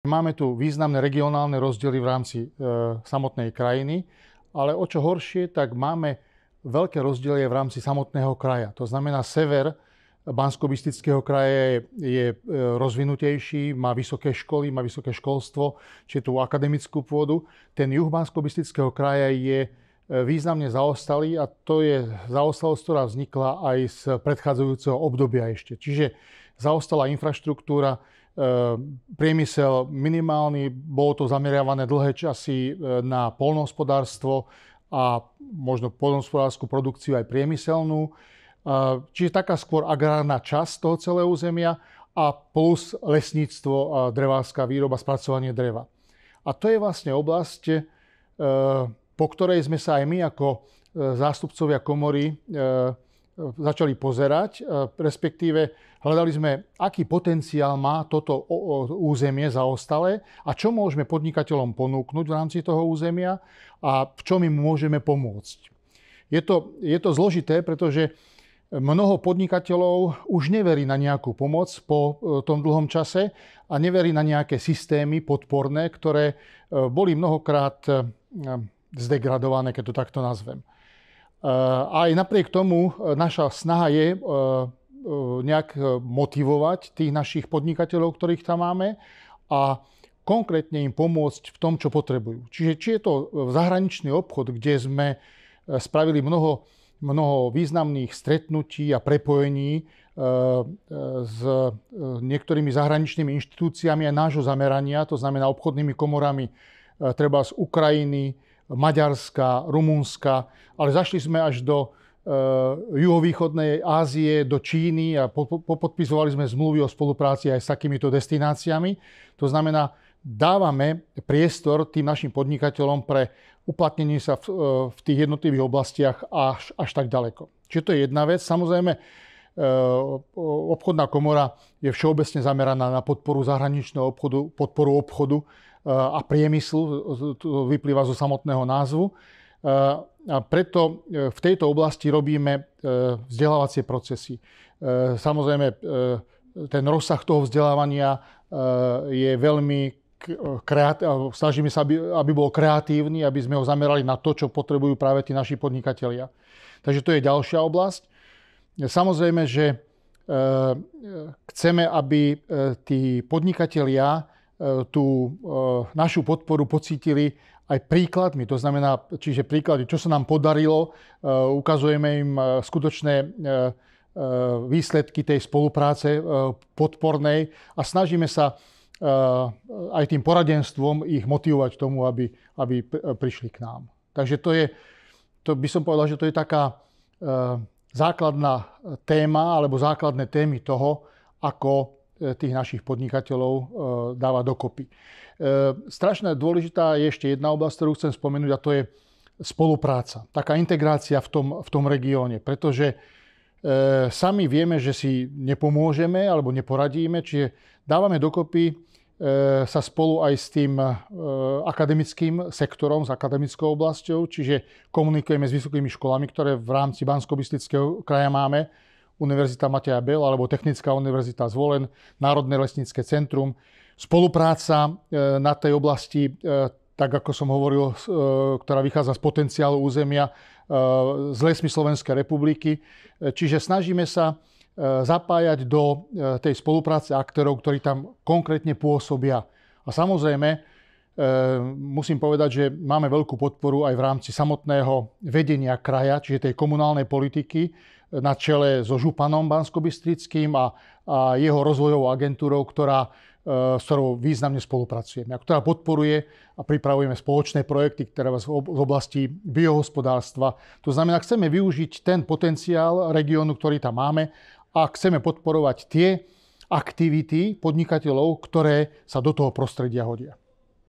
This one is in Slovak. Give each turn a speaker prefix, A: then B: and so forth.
A: Máme tu významné regionálne rozdiely v rámci samotnej krajiny, ale o čo horšie, tak máme veľké rozdiely v rámci samotného kraja. To znamená, sever Banskobystrického kraja je rozvinutejší, má vysoké školy, má vysoké školstvo, čiže tú akademickú pôdu. Ten juh Banskobystrického kraja je významne zaostalý a to je zaostalosť, ktorá vznikla aj z predchádzajúceho obdobia ešte. Čiže zaostalá infraštruktúra, priemysel minimálny, bolo to zameriavané dlhé časy na poľnohospodárstvo a možno poľnohospodárskú produkciu aj priemyselnú. Čiže taká skôr agrárna časť toho celého územia a plus lesníctvo a drevárska výroba, spracovanie dreva. A to je vlastne oblasť, po ktorej sme sa aj my ako zástupcovia komory začali pozerať, respektíve hľadali sme, aký potenciál má toto územie zaostalé a čo môžeme podnikateľom ponúknuť v rámci toho územia a v čom im môžeme pomôcť. Je to zložité, pretože mnoho podnikateľov už neverí na nejakú pomoc po tom dlhom čase a neverí na nejaké systémy podporné, ktoré boli mnohokrát zdegradované, keď to takto nazvem. Aj napriek tomu naša snaha je nejak motivovať tých našich podnikateľov, ktorých tam máme a konkrétne im pomôcť v tom, čo potrebujú. Čiže či je to zahraničný obchod, kde sme spravili mnoho významných stretnutí a prepojení s niektorými zahraničnými inštitúciami aj nášho zamerania, to znamená obchodnými komorami treba z Ukrajiny, Maďarska, Rumunska, ale zašli sme až do juhovýchodnej Ázie, do Číny a popodpisovali sme zmluvy o spolupráci aj s takýmito destináciami. To znamená, dávame priestor tým našim podnikateľom pre uplatnenie sa v tých jednotlivých oblastiach až tak ďaleko. Čiže to je jedna vec. Samozrejme, obchodná komora je všeobecne zameraná na podporu zahraničného obchodu, podporu obchodu a priemyslu, to vyplýva zo samotného názvu. A preto v tejto oblasti robíme vzdelávacie procesy. Samozrejme, ten rozsah toho vzdelávania je veľmi snažíme sa, aby bol kreatívny, aby sme ho zamerali na to, čo potrebujú práve tí naši podnikatelia. Takže to je ďalšia oblasť. Samozrejme, že chceme, aby tí podnikatelia tú našu podporu pocítili aj príkladmi. To znamená, čiže príklady, čo sa nám podarilo, ukazujeme im skutočné výsledky tej spolupráce podpornej a snažíme sa aj tým poradenstvom ich motivovať k tomu, aby prišli k nám. Takže to by som povedal, že to je taká základná téma alebo základné témy toho, ako tých našich podnikateľov dáva dokopy. Strašne dôležitá je ešte jedna oblasť, ktorú chcem spomenúť, a to je spolupráca. Taká integrácia v tom regióne, pretože sami vieme, že si nepomôžeme alebo neporadíme, čiže dávame dokopy sa spolu aj s tým akademickým sektorom, s akademickou oblasťou, čiže komunikujeme s vysokými školami, ktoré v rámci Banskobystrického kraja máme, Univerzita Mateja Bela alebo Technická univerzita Zvolen, Národné lesnícke centrum. Spolupráca na tej oblasti, tak ako som hovoril, ktorá vychádza z potenciálu územia z lesmi Slovenskej republiky. Čiže snažíme sa zapájať do tej spolupráce aktérov, ktorí tam konkrétne pôsobia. A samozrejme, musím povedať, že máme veľkú podporu aj v rámci samotného vedenia kraja, čiže tej komunálnej politiky, na čele so županom banskobystrickým a jeho rozvojovou agentúrou, s ktorou významne spolupracujeme, a ktorá podporuje a pripravujeme spoločné projekty, ktoré v oblasti biohospodárstva. To znamená, chceme využiť ten potenciál regiónu, ktorý tam máme, a chceme podporovať tie aktivity podnikateľov, ktoré sa do toho prostredia hodia.